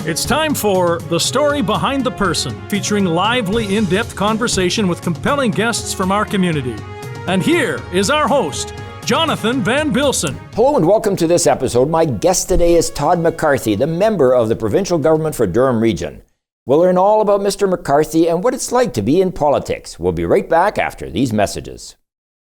It's time for The Story Behind the Person, featuring lively, in-depth conversation with compelling guests from our community. And here is our host, Jonathan Van Bilsen. Hello and welcome to this episode. My guest today is Todd McCarthy, the member of the provincial government for Durham Region. We'll learn all about Mr. McCarthy and what it's like to be in politics. We'll be right back after these messages.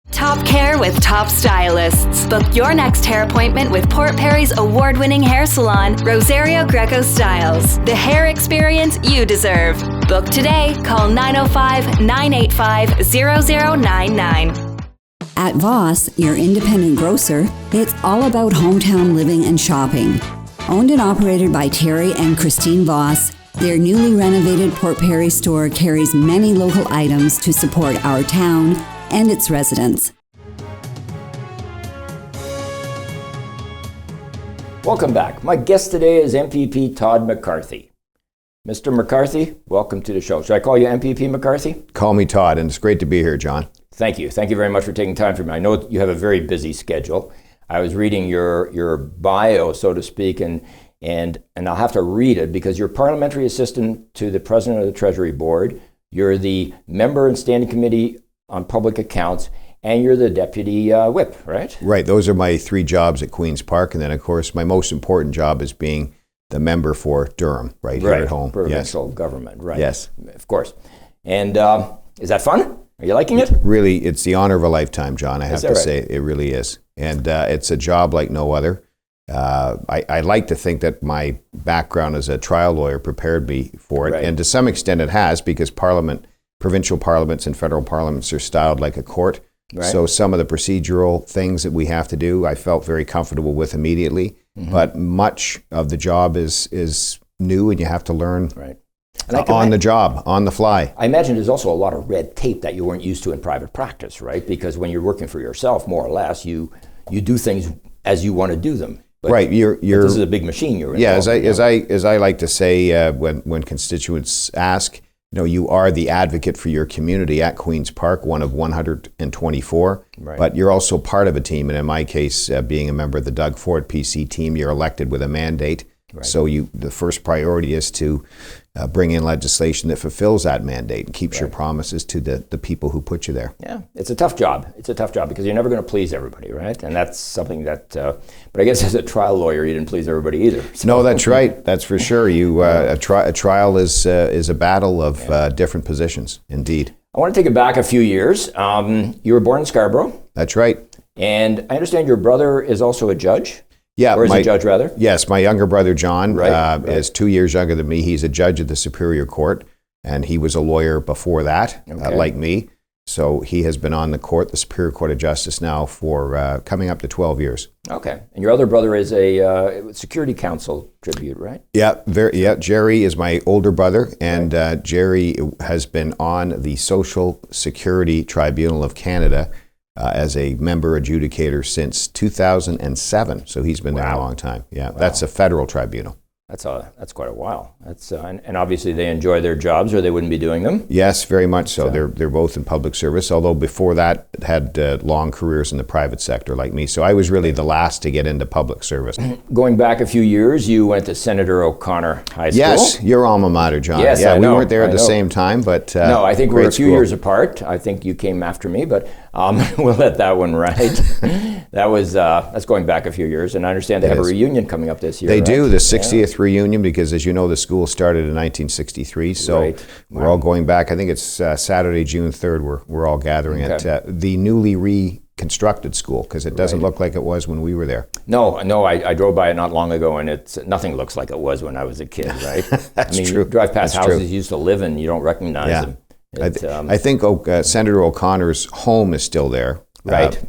Top care with top stylists. Book your next hair appointment with Port Perry's award-winning hair salon, Rosario Greco Styles. The hair experience you deserve. Book today. Call 905-985-0099. At Voss, your independent grocer, it's all about hometown living and shopping. Owned and operated by Terry and Christine Voss, their newly renovated Port Perry store carries many local items to support our town and its residents. Welcome back. My guest today is MPP Todd McCarthy. Mr. McCarthy, welcome to the show. Should I call you MPP McCarthy? Call me Todd, and it's great to be here, John. Thank you. Thank you very much for taking time for me. I know you have a very busy schedule. I was reading your bio, so to speak, and I'll have to read it because you're parliamentary assistant to the president of the Treasury Board. You're the member and standing committee on public accounts, and you're the deputy whip, right? Right. Those are my three jobs at Queen's Park. And then, of course, my most important job is being the member for Durham, right here at home. Provincial government, right. Yes. Of course. And is that fun? Are you liking it? Really, it's the honor of a lifetime, John, I have to say. It really is. And it's a job like no other. I like to think that my background as a trial lawyer prepared me for it. Right. And to some extent it has, because provincial parliaments and federal parliaments are styled like a court. Right. So some of the procedural things that we have to do, I felt very comfortable with immediately. Mm-hmm. But much of the job is new, and you have to learn on the job, on the fly. I imagine there's also a lot of red tape that you weren't used to in private practice, right? Because when you're working for yourself, more or less, you do things as you want to do them. But, right, but this is a big machine you're in. Yeah, as I like to say when constituents ask, you are the advocate for your community at Queen's Park, one of 124, but you're also part of a team. And in my case, being a member of the Doug Ford PC team, you're elected with a mandate. Right. So the first priority is to bring in legislation that fulfills that mandate and keeps your promises to the people who put you there. Yeah, it's a tough job. It's a tough job because you're never going to please everybody, right? And that's something that, but I guess as a trial lawyer, you didn't please everybody either. So. No, that's right. That's for sure. A trial is a battle of different positions, indeed. I want to take it back a few years. You were born in Scarborough. That's right. And I understand your brother is also a judge. Yeah, or is a judge, rather? Yes, my younger brother, John, is 2 years younger than me. He's a judge at the Superior Court, and he was a lawyer before that, like me. So he has been on the court, the Superior Court of Justice now for coming up to 12 years. Okay. And your other brother is a Security Council tribute, right? Yeah, Jerry is my older brother, and Jerry has been on the Social Security Tribunal of Canada as a member adjudicator since 2007. So he's been there a long time. Yeah, that's a federal tribunal. That's quite a while. That's and obviously they enjoy their jobs, or they wouldn't be doing them. Yes, very much so. They're both in public service. Although before that had long careers in the private sector, like me. So I was really the last to get into public service. Going back a few years, you went to Senator O'Connor High School. Yes, your alma mater, John. Yes, we weren't there at the same time, but no, I think we're a few years apart. I think you came after me, but we'll let that one ride. That's going back a few years, and I understand they have a reunion coming up this year. They do, the 60th reunion, because as you know, the school started in 1963, so we're all going back. I think it's Saturday, June 3rd, we're all gathering at the newly reconstructed school, because it doesn't look like it was when we were there. No, I drove by it not long ago, and nothing looks like it was when I was a kid, right? That's true. You drive past houses you used to live in, you don't recognize them. I think Senator O'Connor's home is still there.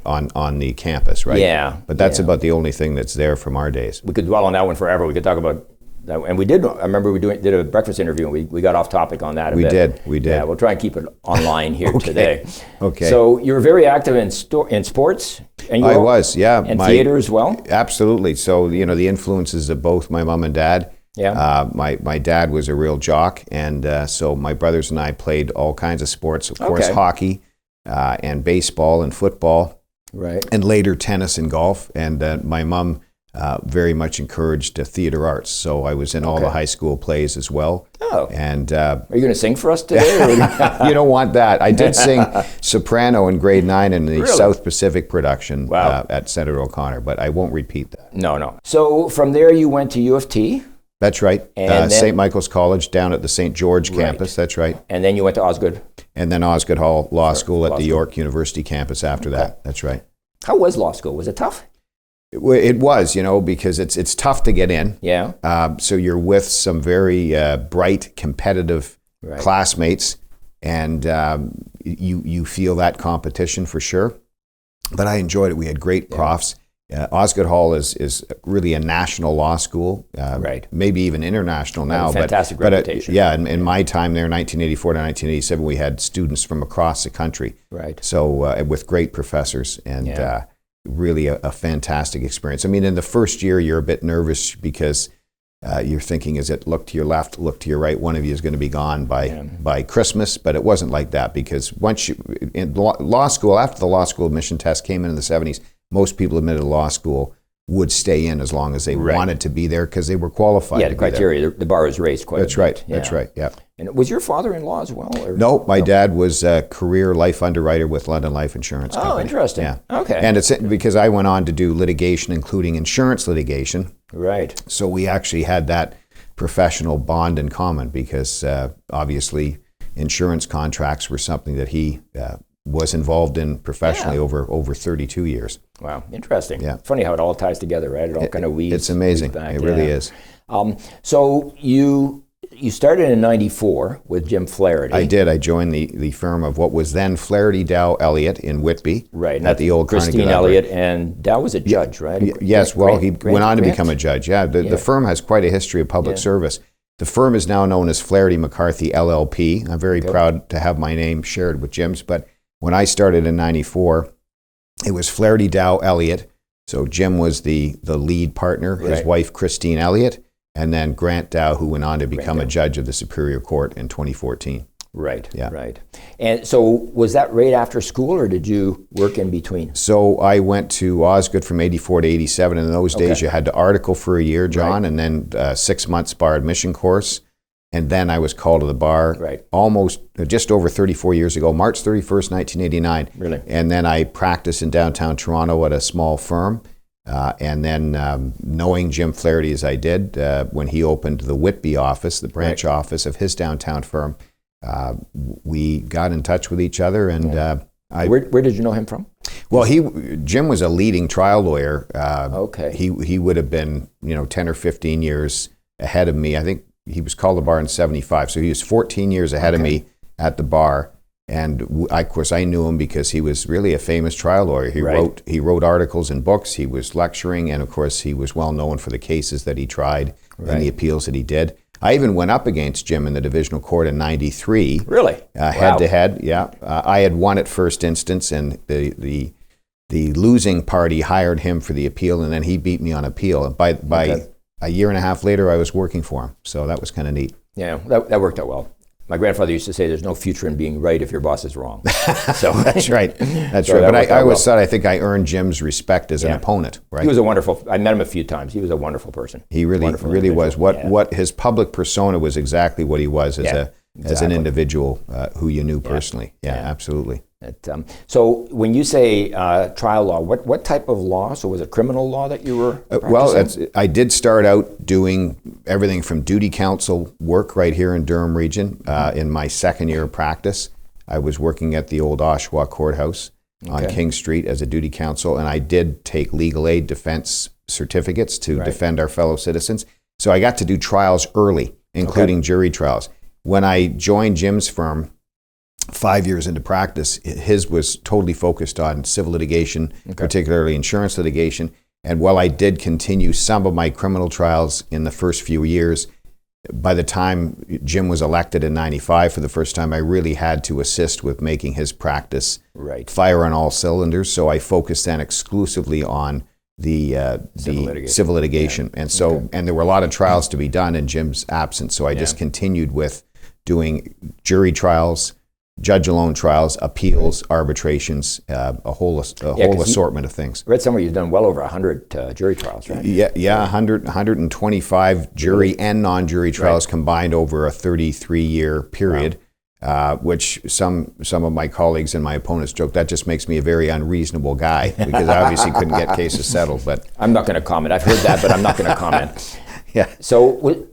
On the campus, right? Yeah. But that's about the only thing that's there from our days. We could dwell on that one forever. We could talk about that, and we did. I remember we did a breakfast interview, and we got off topic on that a bit. We did. Yeah, we'll try and keep it online here today. Okay. So you were very active in sports, and I was, and theater as well. Absolutely. So the influences of both my mom and dad. Yeah. My dad was a real jock, and so my brothers and I played all kinds of sports. Of course, hockey. And baseball and football, and later tennis and golf. And my mom very much encouraged theater arts. So I was in all the high school plays as well. Oh. And are you going to sing for us today? you don't want that. I did sing soprano in grade 9 in the South Pacific production at Senator O'Connor, but I won't repeat that. No. So from there you went to U of T? That's right. St. Michael's College down at the St. George campus. That's right. And then you went to Osgoode? And then Osgoode Hall Law School at the York University campus after that. That's right. How was law school? Was it tough? It was, because it's tough to get in. Yeah. So you're with some very bright, competitive classmates, and you feel that competition for sure. But I enjoyed it. We had great profs. Osgoode Hall is really a national law school, maybe even international now. Fantastic reputation. In my time there, 1984 to 1987, we had students from across the country. Right. So with great professors and really a fantastic experience. I mean, in the first year, you're a bit nervous because you're thinking, is it look to your left, look to your right? One of you is going to be gone by Christmas, but it wasn't like that because once in law school, after the law school admission test came in the 70s, most people admitted to law school would stay in as long as they wanted to be there because they were qualified. Yeah, the criteria, the bar was raised quite a bit. That's right, yeah. And was your father-in-law as well? Or? No, my dad was a career life underwriter with London Life Insurance Company. Oh, interesting. Yeah. Okay. And it's because I went on to do litigation, including insurance litigation. Right. So we actually had that professional bond in common because obviously insurance contracts were something that he was involved in professionally over 32 years. Wow, interesting. Yeah. Funny how it all ties together, right? It all kind of weaves. It's amazing. Back. It really is. So you started in '94 with Jim Flaherty. I did. I joined the firm of what was then Flaherty, Dow, Elliott in Whitby. Right. At the old Christine Carnegie Elliott, and Dow was a judge, right? Yes. Well, he went on to become a judge. Yeah. The firm has quite a history of public service. The firm is now known as Flaherty McCarthy LLP. I'm very proud to have my name shared with Jim's, but when I started in '94, it was Flaherty, Dow, Elliott. So Jim was the lead partner, his wife Christine Elliott, and then Grant Dow, who went on to become a judge of the Superior Court in 2014. Right, yeah. Right. And so was that right after school, or did you work in between? So I went to Osgoode from 84 to 87. In those days, you had to article for a year, John, and then 6 months bar admission course. And then I was called to the bar just over 34 years ago, March 31st, 1989. Really? And then I practiced in downtown Toronto at a small firm. And then knowing Jim Flaherty as I did, when he opened the Whitby office, the branch office of his downtown firm, we got in touch with each other. And where did you know him from? Well, Jim was a leading trial lawyer. He would have been 10 or 15 years ahead of me. I think he was called to the bar in 75, so he was 14 years ahead of me at the bar. And of course, I knew him because he was really a famous trial lawyer. He wrote articles and books. He was lecturing, and of course, he was well known for the cases that he tried and the appeals that he did. I even went up against Jim in the divisional court in '93. Really? Head to head. Yeah, I had won at first instance, and the losing party hired him for the appeal, and then he beat me on appeal. And by a year and a half later, I was working for him. So that was kind of neat. Yeah, that worked out well. My grandfather used to say there's no future in being right if your boss is wrong. So That's right. That's right. But I always thought, I think I earned Jim's respect as an opponent. Right? He was I met him a few times. He was a wonderful person. He really was. What his public persona was exactly what he was as an individual who you knew personally. Yeah, absolutely. So when you say trial law, what type of law? So was it criminal law that you were practicing? Well, I did start out doing everything from duty counsel work right here in Durham Region. In my second year of practice, I was working at the old Oshawa Courthouse on King Street as a duty counsel, and I did take legal aid defense certificates to defend our fellow citizens. So I got to do trials early, including jury trials. When I joined Jim's firm, 5 years into practice, his was totally focused on civil litigation, particularly insurance litigation. And while I did continue some of my criminal trials in the first few years, by the time Jim was elected in '95 for the first time, I really had to assist with making his practice fire on all cylinders. So I focused then exclusively on the civil litigation. And so, and there were a lot of trials to be done in Jim's absence. So I just continued with doing jury trials, judge-alone trials, appeals, arbitrations, a whole assortment of things. I read somewhere you've done well over 100 jury trials, right? Yeah, 125 jury and non-jury trials combined over a 33-year period. Wow. Which some of my colleagues and my opponents joke, that just makes me a very unreasonable guy, because I obviously couldn't get cases settled. But I'm not going to comment. I've heard that, but I'm not going to comment. Yeah. So what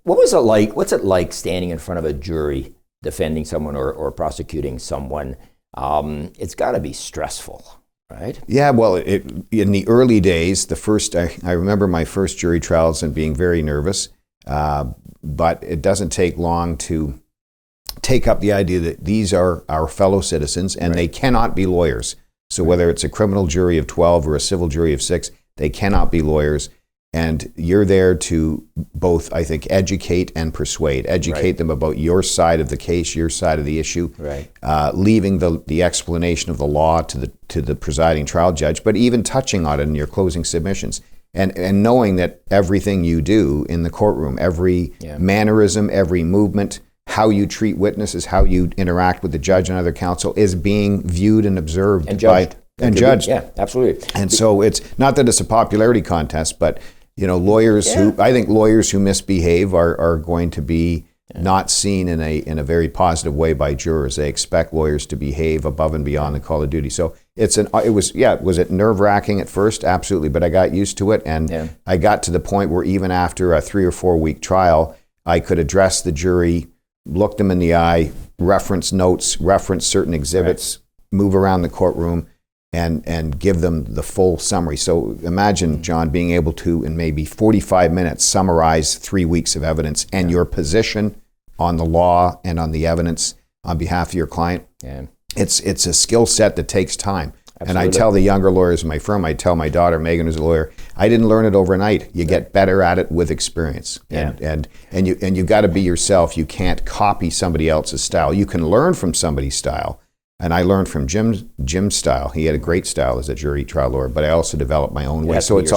was it like? What's it like standing in front of a jury defending someone or prosecuting someone? It's got to be stressful, right? Yeah, well, in the early days, I remember my first jury trials and being very nervous, but it doesn't take long to take up the idea that these are our fellow citizens and they cannot be lawyers. So whether it's a criminal jury of 12 or a civil jury of 6, they cannot be lawyers. And you're there to both, I think, educate and persuade. Educate them about your side of the case, your side of the issue, leaving the explanation of the law to the presiding trial judge, but even touching on it in your closing submissions. And knowing that everything you do in the courtroom, every mannerism, every movement, how you treat witnesses, how you interact with the judge and other counsel is being viewed and observed and judged. Judged. Yeah, absolutely. And so it's not that it's a popularity contest, but lawyers who misbehave are going to be not seen in a very positive way by jurors. They expect lawyers to behave above and beyond the call of duty. So was it nerve-wracking at first? Absolutely, but I got used to it, and I got to the point where even after a 3 or 4 week trial, I could address the jury, look them in the eye, reference notes, reference certain exhibits, move around the courtroom, and give them the full summary. So imagine, John, being able to, in maybe 45 minutes, summarize 3 weeks of evidence and your position on the law and on the evidence on behalf of your client. Yeah. It's a skill set that takes time. Absolutely. And I tell the younger lawyers in my firm, I tell my daughter, Megan, who's a lawyer, I didn't learn it overnight. You get better at it with experience. And you got to be yourself. You can't copy somebody else's style. You can learn from somebody's style. And I learned from Jim's style. He had a great style as a jury trial lawyer, but I also developed my own way. So it's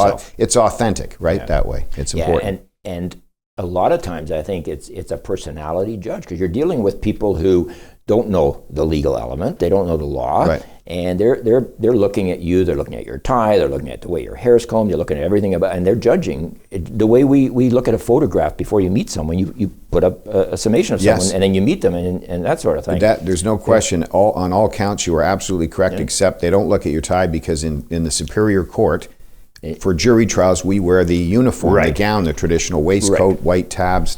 authentic, right? That way. It's important. And a lot of times I think it's a personality judge, because you're dealing with people who don't know the legal element, they don't know the law, and they're looking at you, they're looking at your tie, they're looking at the way your hair's combed, you're looking at everything about, and they're judging the way we look at a photograph before you meet someone. You put up a summation of someone, and then you meet them, and that sort of thing. There's no question. On all counts, you are absolutely correct, except they don't look at your tie, because in the Superior Court, for jury trials, we wear the uniform, the gown, the traditional waistcoat, white tabs,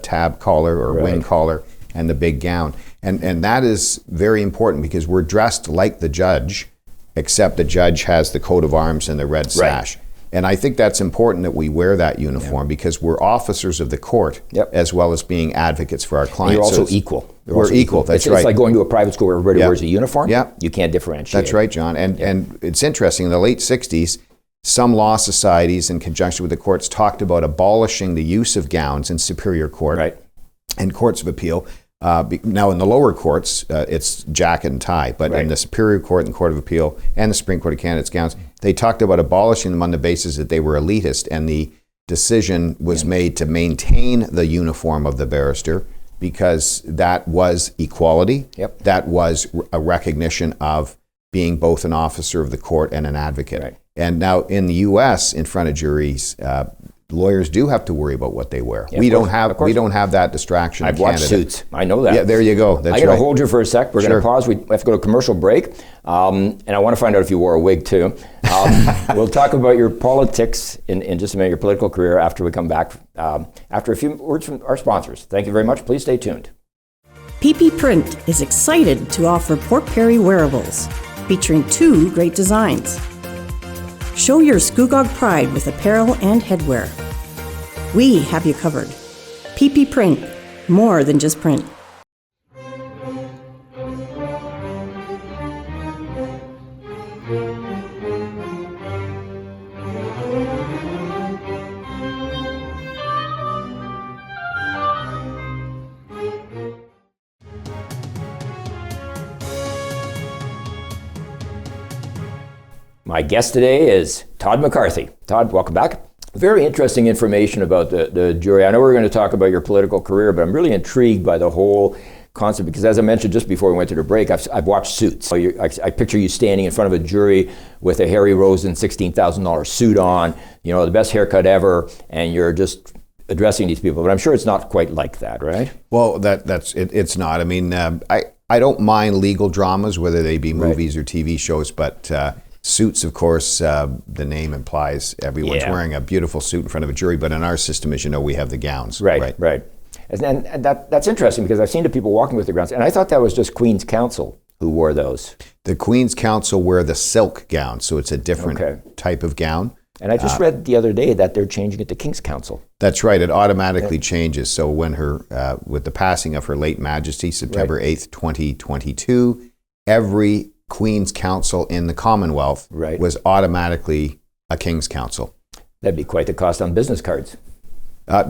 tab collar or wing collar, and the big gown. And that is very important, because we're dressed like the judge, except the judge has the coat of arms and the red sash. And I think that's important that we wear that uniform, because we're officers of the court, as well as being advocates for our clients. And you're also equal. We're equal, that's right. It's like going to a private school where everybody wears a uniform. You can't differentiate. That's right, John. And it's interesting, in the late 60s, some law societies, in conjunction with the courts, talked about abolishing the use of gowns in Superior Court and courts of appeal. Now, in the lower courts, it's jacket and tie, but in the Superior Court and Court of Appeal and the Supreme Court of Canada, it's gowns. They talked about abolishing them on the basis that they were elitist, and the decision was made to maintain the uniform of the barrister, because that was equality. That was a recognition of being both an officer of the court and an advocate. And now in the U.S., in front of juries, lawyers do have to worry about what they wear. We don't have that distraction. I've watched Suits. I know that. Yeah, there you go. That's I'm going to hold you for a sec. We're going to pause. We have to go to commercial break. And I want to find out if you wore a wig too. We'll talk about your politics in just a minute, your political career, after we come back, after a few words from our sponsors. Thank you very much. Please stay tuned. PP Print is excited to offer Port Perry wearables, featuring 2 great designs. Show your Scugog pride with apparel and headwear. We have you covered. PP Print, more than just print. My guest today is Todd McCarthy. Todd, welcome back. Very interesting information about the jury. I know we're going to talk about your political career, but I'm really intrigued by the whole concept, because as I mentioned just before we went to the break, I've watched Suits. So I picture you standing in front of a jury with a Harry Rosen $16,000 suit on, the best haircut ever, and you're just addressing these people. But I'm sure it's not quite like that, right? Well, it's not. I mean, I don't mind legal dramas, whether they be movies or TV shows, but Suits, of course, the name implies everyone's wearing a beautiful suit in front of a jury, but in our system, as you know, we have the gowns. Right. And that's interesting, because I've seen the people walking with the gowns, and I thought that was just Queen's Counsel who wore those. The Queen's Counsel wear the silk gown, so it's a different type of gown. And I just read the other day that they're changing it to King's Counsel. That's right. It automatically changes. So when with the passing of Her late Majesty, September 8th, 2022, every Queen's Counsel in the Commonwealth was automatically a King's Counsel. That'd be quite the cost on business cards.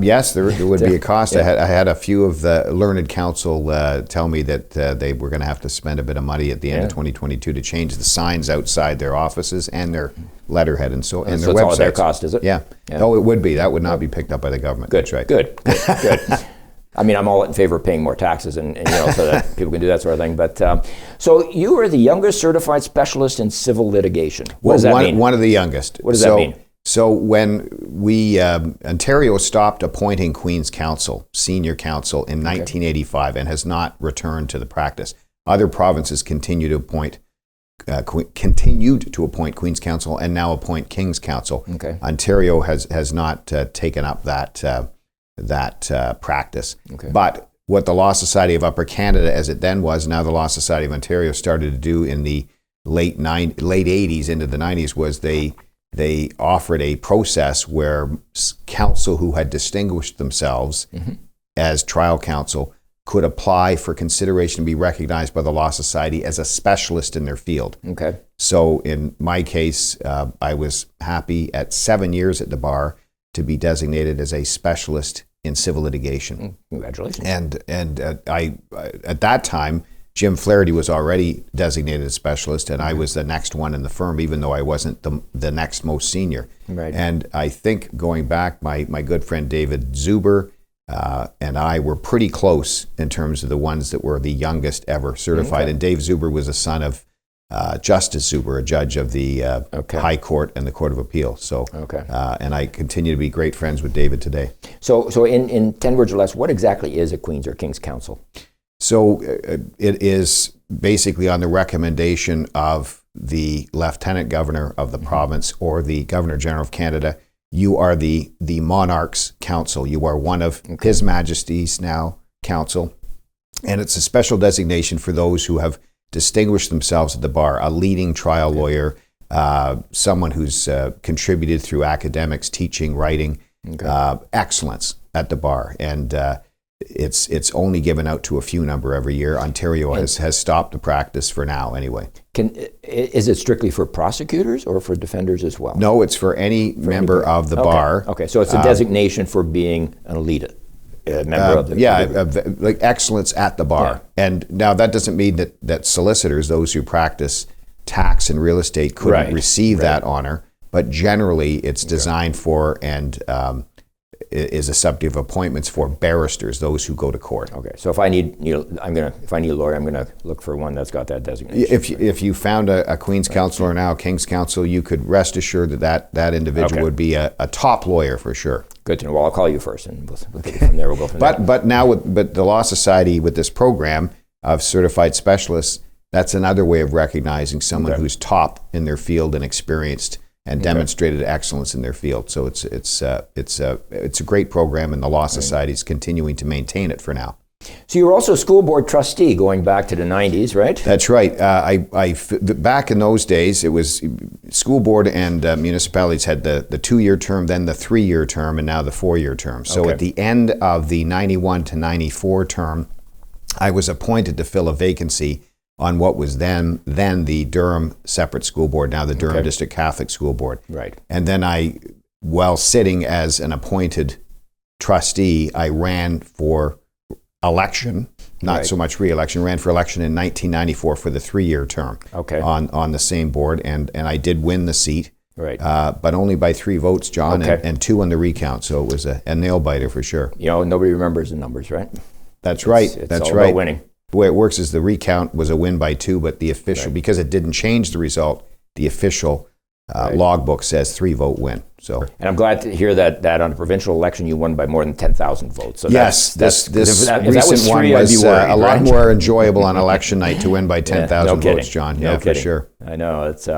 Yes, there would be a cost. I had a few of the learned counsel tell me that they were going to have to spend a bit of money at the end of 2022 to change the signs outside their offices and their letterhead and their websites. It's all their cost, is it? Yeah. Oh, it would be. That would not be picked up by the government. Good. That's right. Good. I mean, I'm all in favor of paying more taxes and so that people can do that sort of thing. But so you are the youngest certified specialist in civil litigation. What does that mean? One of the youngest. What does that mean? So when Ontario stopped appointing Queen's Counsel, senior counsel, in 1985 and has not returned to the practice. Other provinces continued to appoint Queen's Counsel and now appoint King's Counsel. Okay. Ontario has not taken up that practice. Okay. But what the Law Society of Upper Canada, as it then was, now the Law Society of Ontario, started to do in the late 80s into the 90s was they offered a process where counsel who had distinguished themselves as trial counsel could apply for consideration to be recognized by the Law Society as a specialist in their field. Okay. So in my case, I was happy at 7 years at the bar to be designated as a specialist in civil litigation. Congratulations. And I at that time, Jim Flaherty was already designated a specialist, and I was the next one in the firm, even though I wasn't the next most senior. Right. And I think going back, my good friend David Zuber and I were pretty close in terms of the ones that were the youngest ever certified. Okay. And Dave Zuber was a son of Justice Zuber, a judge of the High Court and the Court of Appeal. So, and I continue to be great friends with David today. So in 10 words or less, what exactly is a Queen's or King's Counsel? So it is basically on the recommendation of the Lieutenant Governor of the province or the Governor General of Canada. You are the monarch's counsel. You are one of His Majesty's now counsel. And it's a special designation for those who have distinguished themselves at the bar, a leading trial lawyer, someone who's contributed through academics, teaching, writing, excellence at the bar. And it's only given out to a few number every year. Ontario has stopped the practice for now anyway. Is it strictly for prosecutors or for defenders as well? No, it's for any member of the bar. Okay, so it's a designation for being an elite member of the like excellence at the bar. Yeah. And now that doesn't mean that solicitors, those who practice tax and real estate, couldn't receive that honor, but generally it's designed for and is a subject of appointments for barristers, those who go to court. Okay, so if I need a lawyer, I'm gonna look for one that's got that designation. If you found a Queen's Counsel or now King's Counsel, you could rest assured that individual would be a top lawyer for sure. Good to know. Well, I'll call you first, and we'll take it from there. We'll go from there. But now with the Law Society, with this program of certified specialists, that's another way of recognizing someone who's top in their field and experienced and demonstrated excellence in their field. So it's a great program, and the Law Society is continuing to maintain it for now. So you were also a school board trustee going back to the 90s, right? That's right. Back in those days, it was school board and municipalities had the 2-year term, then the 3-year term, and now the 4-year term. So at the end of the 91 to 94 term, I was appointed to fill a vacancy on what was then the Durham separate school board, now the Durham District Catholic School Board. Right. And then while sitting as an appointed trustee, I ran for election, not so much re-election, ran for election in 1994 for the 3-year term on the same board, and I did win the seat, but only by 3 votes, John, and 2 on the recount, so it was a nail-biter for sure. Nobody remembers the numbers, right? That's right. It's That's all right. about winning. The way it works is the recount was a win by 2, but the official, because it didn't change the result, the official logbook says 3-vote win. So, and I'm glad to hear that on a provincial election you won by more than 10,000 votes. So yes, this recent one was a lot more enjoyable on election night to win by 10,000 votes, John. No for sure. I know. It's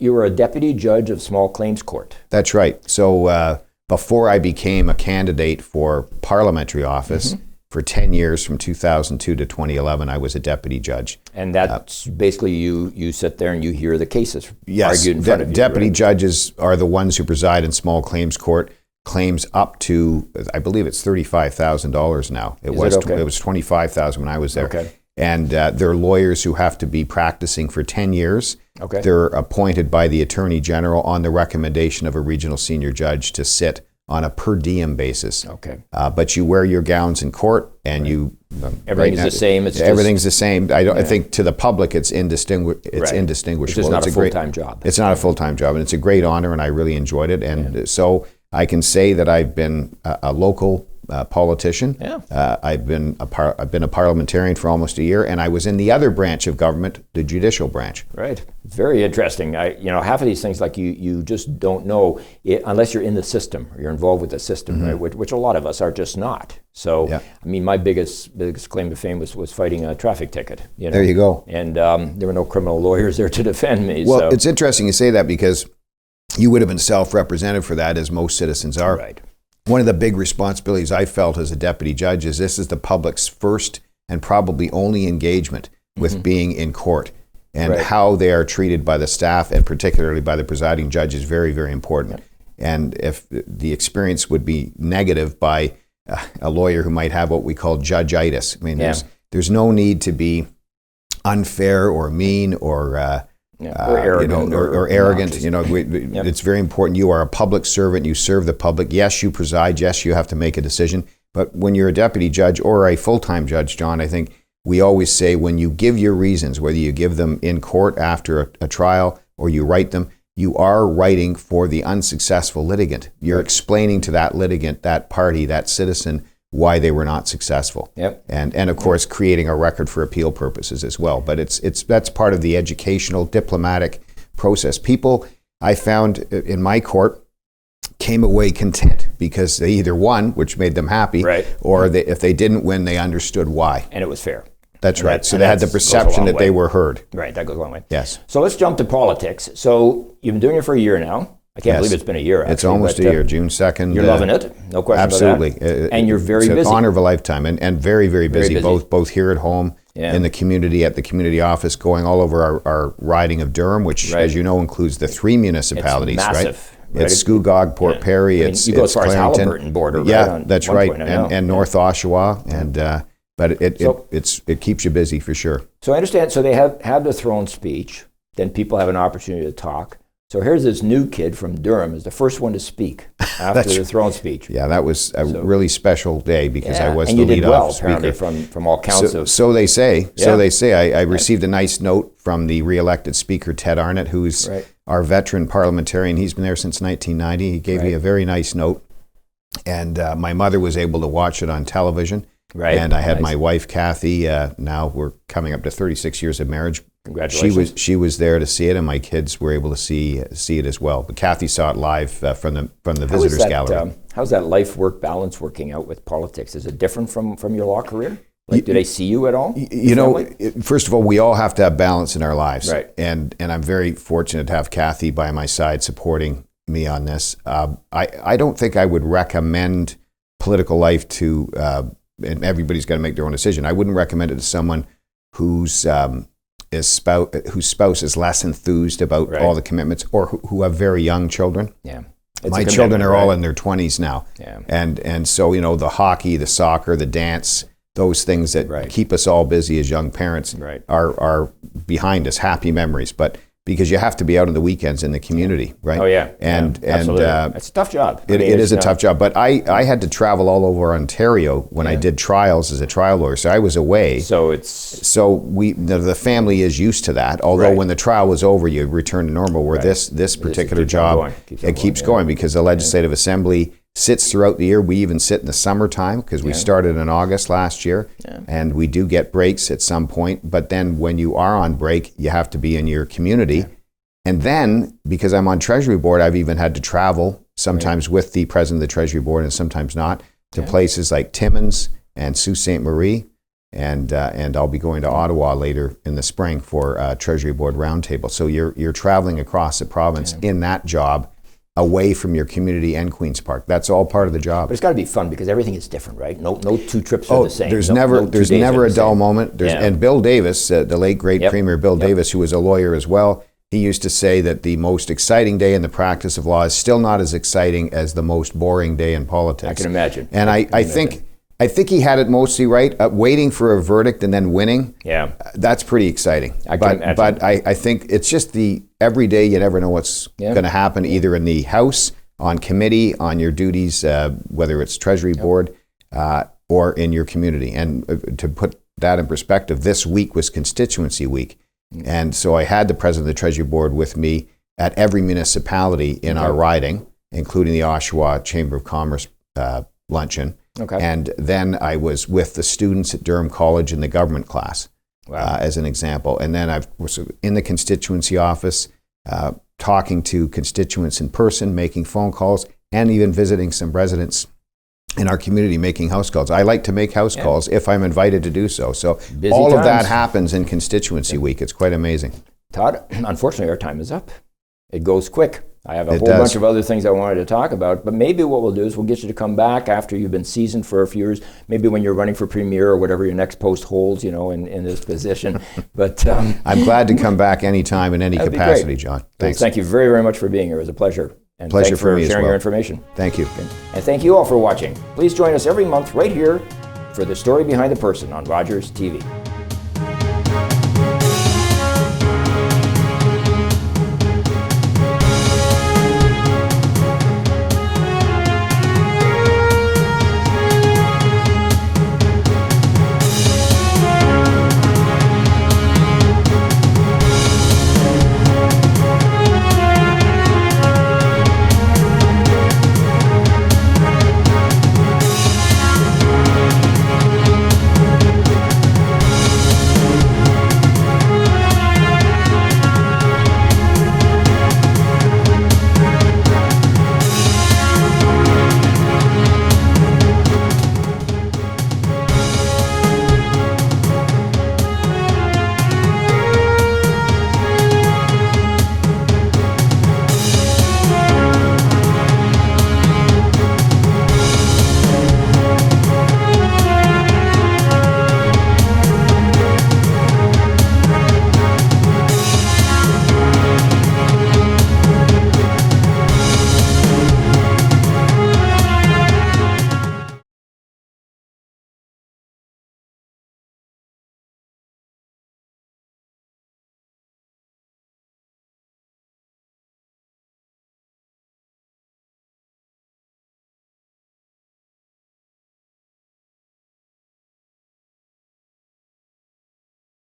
you were a deputy judge of small claims court. That's right. So before I became a candidate for parliamentary office, for 10 years, from 2002 to 2011, I was a deputy judge. And that's basically you sit there and you hear the cases argued in front of you. Deputy judges are the ones who preside in small claims court. Claims up to, I believe it's $35,000 now. It was $25,000 when I was there. Okay. And they're lawyers who have to be practicing for 10 years. Okay. They're appointed by the Attorney General on the recommendation of a regional senior judge to sit on a per diem basis. Okay. But you wear your gowns in court, and you everything's the same. Everything's the same. I think to the public it's indistinguishable. It's just not a full-time job. It's not a full-time job, and it's a great honor, and I really enjoyed it. And so I can say that I've been a local politician. Yeah. I've been a parliamentarian for almost a year, and I was in the other branch of government, the judicial branch. Right. It's very interesting. Half of these things, like you just don't know unless you're in the system or you're involved with the system, right? Which a lot of us are just not. So, I mean, my biggest claim to fame was fighting a traffic ticket. There you go. And there were no criminal lawyers there to defend me. Well, it's interesting you say that, because you would have been self-represented for that, as most citizens are. Right. One of the big responsibilities I felt as a deputy judge is this is the public's first and probably only engagement with being in court. And how they are treated by the staff, and particularly by the presiding judge, is very, very important. And if the experience would be negative by a lawyer who might have what we call judgeitis, I mean, there's no need to be unfair or mean or arrogant. Or arrogant. It's very important. You are a public servant. You serve the public. Yes, you preside. Yes, you have to make a decision. But when you're a deputy judge or a full-time judge, John, I think we always say, when you give your reasons, whether you give them in court after a trial or you write them, you are writing for the unsuccessful litigant. You're explaining to that litigant, that party, that citizen, why they were not successful. And of course, creating a record for appeal purposes as well. But that's part of the educational, diplomatic process. People, I found in my court, came away content because they either won, which made them happy, or if they didn't win, they understood why. And it was fair. That's right. So they had the perception that they were heard. Right, that goes a long way. Yes. So let's jump to politics. So you've been doing it for a year now. I can't believe it's been a year, actually. It's almost a year, June 2nd. You're loving it, no question about that. Absolutely. And you're very busy. It's an honor of a lifetime, and very, very busy, both here at home, in the community, at the community office, going all over our riding of Durham, which, as you know, includes the 3 municipalities, it's massive. It's Scugog, Port Perry, you go as far as Haliburton border, that's right, and North Oshawa, and but it keeps you busy for sure. So I understand. So they have the throne speech. Then people have an opportunity to talk. So here's this new kid from Durham, is the first one to speak after the throne speech. Yeah, that was a really special day, because I was and the you did lead-off speaker. Apparently from all counts So they say. So they say. I received a nice note from the re-elected speaker, Ted Arnott, who's our veteran parliamentarian. He's been there since 1990. He gave me a very nice note. And my mother was able to watch it on television. And I had my wife, Kathy. Now we're coming up to 36 years of marriage. Congratulations. She was there to see it, and my kids were able to see it as well. But Kathy saw it live from the visitors gallery. How's that life-work balance working out with politics? Is it different from your law career? Like, do they see you at all? First of all, we all have to have balance in our lives. And I'm very fortunate to have Kathy by my side supporting me on this. I don't think I would recommend political life to, and everybody's got to make their own decision. I wouldn't recommend it to someone whose spouse is less enthused about all the commitments, or who have very young children. My children are all in their 20s now. And so, the hockey, the soccer, the dance, those things that keep us all busy as young parents are behind us, happy memories. But because you have to be out on the weekends in the community, right? Oh, yeah. And it's a tough job. It is a tough job. But I had to travel all over Ontario when I did trials as a trial lawyer. So I was away. So the family is used to that. Although when the trial was over, you return to normal. Where this particular job, it keeps going because the Legislative Assembly sits throughout the year. We even sit in the summertime because we started in August last year, and we do get breaks at some point. But then when you are on break, you have to be in your community. And then, because I'm on Treasury Board, I've even had to travel, sometimes with the President of the Treasury Board and sometimes not, to places like Timmins and Sault Ste. Marie. And I'll be going to Ottawa later in the spring for Treasury Board Roundtable. So you're traveling across the province in that job, away from your community and Queen's Park. That's all part of the job. But it's got to be fun because everything is different, right? No two trips are the same. There's never a dull moment. And Bill Davis, the late great Premier Bill Davis, who was a lawyer as well, he used to say that the most exciting day in the practice of law is still not as exciting as the most boring day in politics. I can imagine. And I think he had it mostly right. Waiting for a verdict and then winning, that's pretty exciting. But I think it's just the every day you never know what's going to happen, either in the House, on committee, on your duties, whether it's Treasury Board or in your community. And to put that in perspective, this week was constituency week. And so I had the President of the Treasury Board with me at every municipality in our riding, including the Oshawa Chamber of Commerce luncheon. And then I was with the students at Durham College in the government class, as an example. And then I was in the constituency office, talking to constituents in person, making phone calls, and even visiting some residents in our community, making house calls. I like to make house calls if I'm invited to do so. So all of that happens in constituency week. It's quite amazing. Todd, unfortunately, our time is up. It goes quick. I have a whole bunch of other things I wanted to talk about, but maybe what we'll do is we'll get you to come back after you've been seasoned for a few years, maybe when you're running for Premier or whatever your next post holds, in this position. But I'm glad to come back anytime in any capacity, John. Thanks. Well, thank you very, very much for being here. It was a pleasure. And pleasure thanks for me sharing as well. your information. Thank you. And thank you all for watching. Please join us every month right here for The Story Behind the Person on Rogers TV.